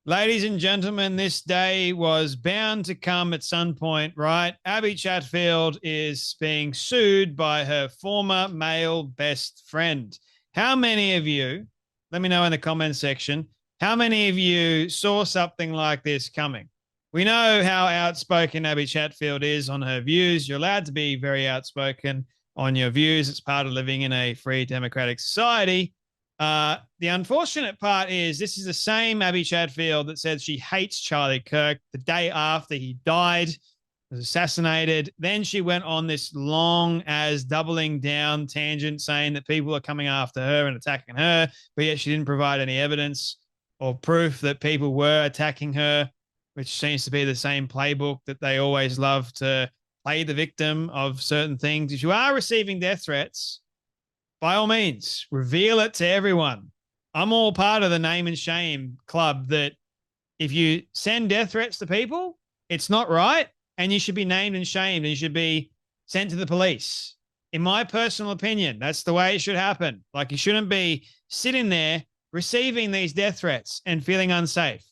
Ladies and gentlemen, this day was bound to come at some point, right? Abbie Chatfield is being sued by her former male best friend. How many of you, let me know in the comments section, how many of you saw something like this coming? We know how outspoken Abbie Chatfield is on her views. You're allowed to be very outspoken on your views. It's part of living in a free democratic society. The unfortunate part is this is the same Abbie Chatfield that said she hates Charlie Kirk the day after he died, was assassinated. Then she went on this long as doubling down tangent saying that people are coming after her and attacking her, but yet she didn't provide any evidence or proof that people were attacking her, which seems to be the same playbook that they always love to play the victim of certain things. If you are receiving death threats, by all means, reveal it to everyone. I'm all part of the name and shame club that if you send death threats to people, it's not right, and you should be named and shamed, and you should be sent to the police. In my personal opinion, that's the way it should happen. Like, you shouldn't be sitting there receiving these death threats and feeling unsafe.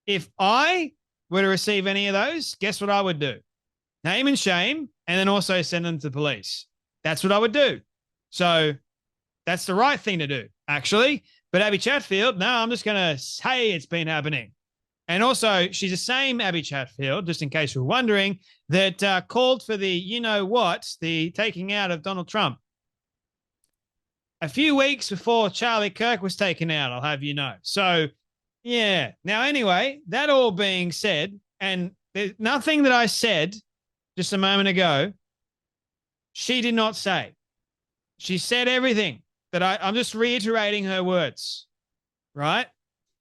If I were to receive any of those, guess what I would do? Name and shame, and then also send them to the police. That's what I would do. So that's the right thing to do, actually. But Abbie Chatfield, no, I'm just going to say it's been happening. And also, she's the same Abbie Chatfield, just in case you're wondering, that called for the the taking out of Donald Trump. A few weeks before Charlie Kirk was taken out, I'll have you know. So, yeah. Now, anyway, that all being said, and there's nothing that I said just a moment ago, she did not say. She said everything that I'm just reiterating her words, right?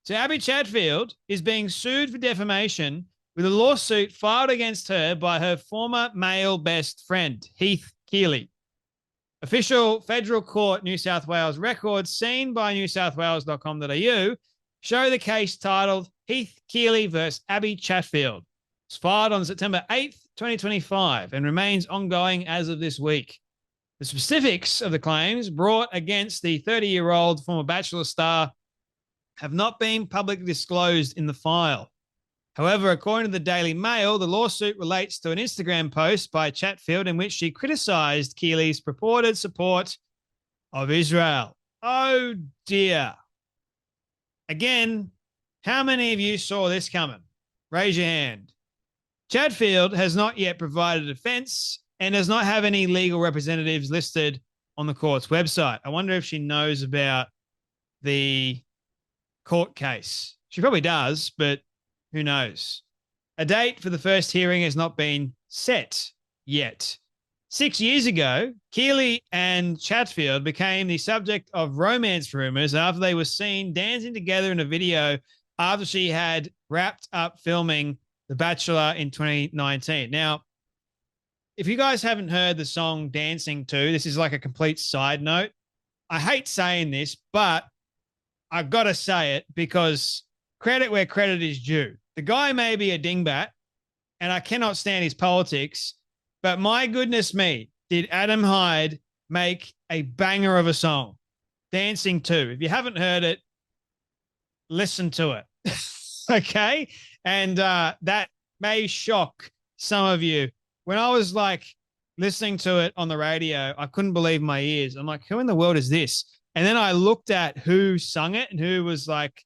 So Abbie Chatfield is being sued for defamation with a lawsuit filed against her by her former male best friend, Heath Keeley. Official federal court New South Wales records seen by newsouthwales.com.au show the case titled Heath Keeley versus Abbie Chatfield. It's filed on September 8th, 2025 and remains ongoing as of this week. The specifics of the claims brought against the 30-year-old former Bachelor star have not been publicly disclosed in the file. However, according to the Daily Mail, the lawsuit relates to an Instagram post by Chatfield in which she criticized Keeley's purported support of Israel. Oh, dear. Again, how many of you saw this coming? Raise your hand. Chatfield has not yet provided a defense and does not have any legal representatives listed on the court's website. I wonder if she knows about the court case. She probably does, but who knows? A date for the first hearing has not been set yet. 6 years ago, Keeley and Chatfield became the subject of romance rumors after they were seen dancing together in a video after she had wrapped up filming The Bachelor in 2019. Now, if you guys haven't heard the song Dancing To, this is like a complete side note. I hate saying this, but I've got to say it because credit where credit is due. The guy may be a dingbat, and I cannot stand his politics, but my goodness me, did Adam Hyde make a banger of a song, Dancing To. If you haven't heard it, listen to it, okay? And that may shock some of you. When I was like listening to it on the radio, I couldn't believe my ears. I'm like, who in the world is this? And then I looked at who sung it and who was like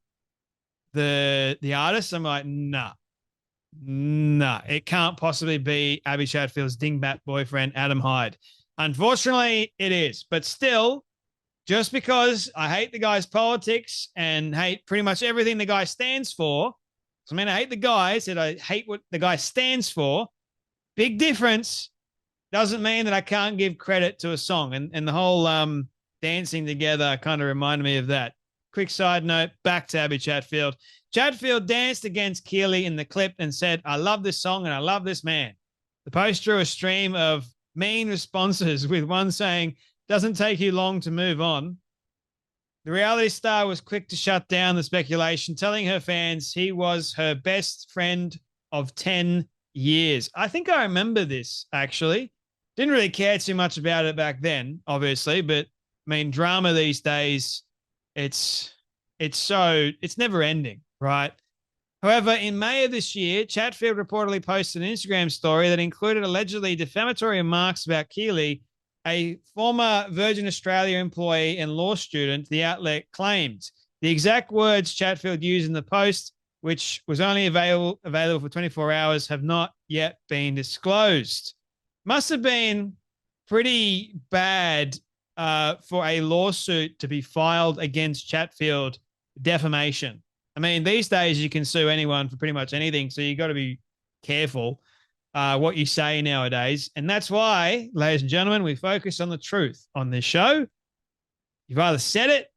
the artist. I'm like, nah, it can't possibly be Abbie Chatfield's dingbat boyfriend, Adam Hyde. Unfortunately, it is. But still, just because I hate the guy's politics and hate pretty much everything the guy stands for, so I mean, I hate the guy, said I hate what the guy stands for. Big difference. Doesn't mean that I can't give credit to a song. And the whole dancing together kind of reminded me of that. Quick side note, back to Abbie Chatfield. Chatfield danced against Keeley in the clip and said, I love this song and I love this man. The post drew a stream of mean responses, with one saying, doesn't take you long to move on. The reality star was quick to shut down the speculation, telling her fans he was her best friend of 10 years. I think I remember this, actually. Didn't really care too much about it back then, obviously, but I mean, drama these days, it's never ending, right? However, in May of this year, Chatfield reportedly posted an Instagram story that included allegedly defamatory remarks about Keeley, a former Virgin Australia employee and law student, the outlet claimed. The exact words Chatfield used in the post, which was only available for 24 hours, have not yet been disclosed. Must have been pretty bad for a lawsuit to be filed against Chatfield, defamation. I mean, these days you can sue anyone for pretty much anything, so you got to be careful what you say nowadays. And that's why, ladies and gentlemen, we focus on the truth on this show. You've either said it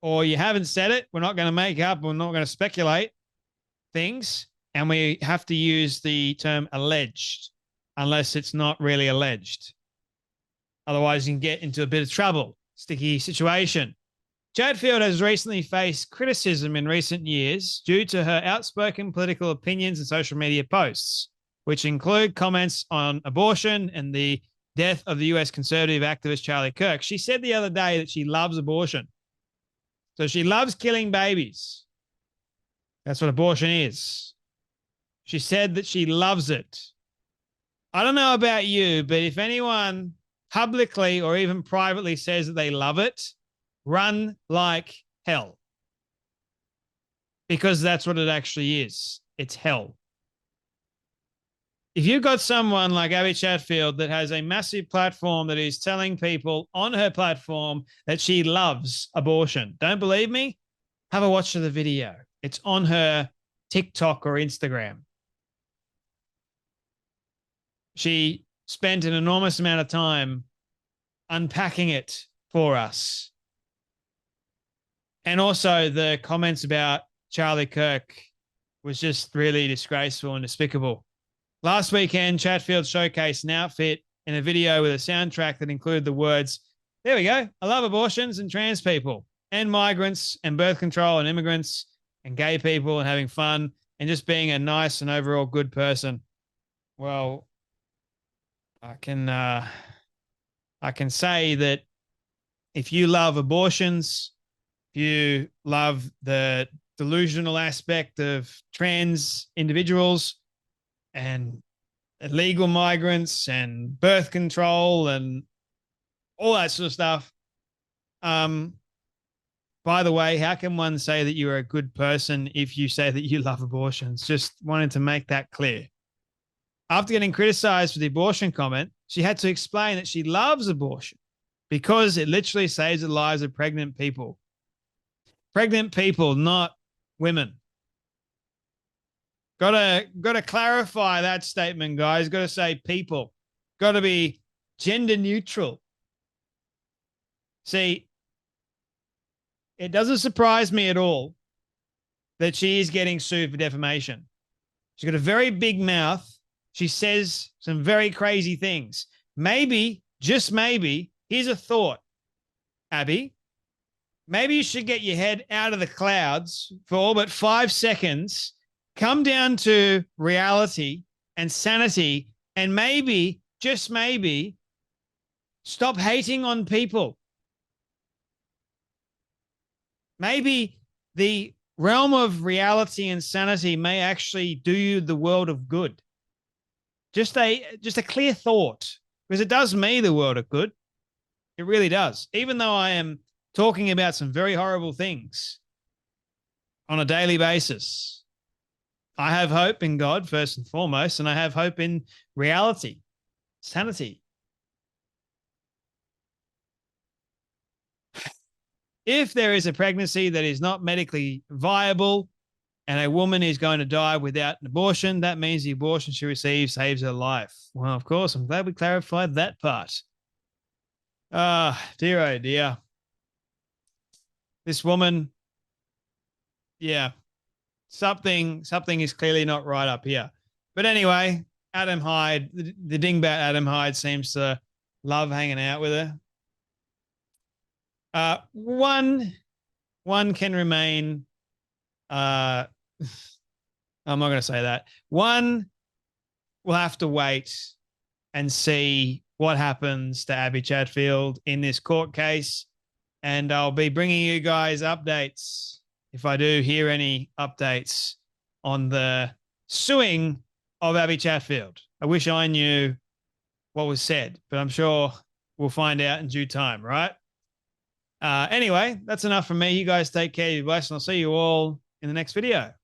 or you haven't said it. We're not going to make up. We're not going to speculate things. And we have to use the term alleged unless it's not really alleged. Otherwise, you can get into a bit of trouble, sticky situation. Chatfield has recently faced criticism in recent years due to her outspoken political opinions and social media posts, which include comments on abortion and the death of the US conservative activist Charlie Kirk. She said the other day that she loves abortion. So she loves killing babies. That's what abortion is. She said that she loves it. I don't know about you, but if anyone publicly or even privately says that they love it, run like hell. Because that's what it actually is. It's hell. If you've got someone like Abbie Chatfield that has a massive platform that is telling people on her platform that she loves abortion, don't believe me? Have a watch of the video. It's on her TikTok or Instagram. She spent an enormous amount of time unpacking it for us. And also the comments about Charlie Kirk was just really disgraceful and despicable. Last weekend, Chatfield showcased an outfit in a video with a soundtrack that included the words, there we go, I love abortions and trans people and migrants and birth control and immigrants and gay people and having fun and just being a nice and overall good person. Well, I can say that if you love abortions, you love the delusional aspect of trans individuals and illegal migrants and birth control and all that sort of stuff. By the way, how can one say that you're a good person if you say that you love abortions? Just wanted to make that clear. After getting criticized for the abortion comment, she had to explain that she loves abortion because it literally saves the lives of pregnant people. Pregnant people, not women. Gotta clarify that statement, guys. Gotta say people. Gotta be gender neutral. See, it doesn't surprise me at all that she is getting sued for defamation. She's got a very big mouth. She says some very crazy things. Maybe, just maybe, here's a thought, Abbie. Maybe you should get your head out of the clouds for all but 5 seconds, come down to reality and sanity, and maybe, just maybe, stop hating on people. Maybe the realm of reality and sanity may actually do you the world of good. Just a clear thought, because it does me the world of good. It really does. Even though I am talking about some very horrible things on a daily basis, I have hope in God first and foremost, and I have hope in reality, sanity. If there is a pregnancy that is not medically viable and a woman is going to die without an abortion, that means the abortion she receives saves her life. Well, of course, I'm glad we clarified that part. Dear, oh dear. This woman, yeah, something is clearly not right up here. But anyway, Adam Hyde, the dingbat Adam Hyde seems to love hanging out with her. One can remain, I'm not going to say that. One will have to wait and see what happens to Abbie Chatfield in this court case. And I'll be bringing you guys updates if I do hear any updates on the suing of Abbie Chatfield. I wish I knew what was said, but I'm sure we'll find out in due time, right? Anyway, that's enough from me. You guys take care. You're blessed, and I'll see you all in the next video.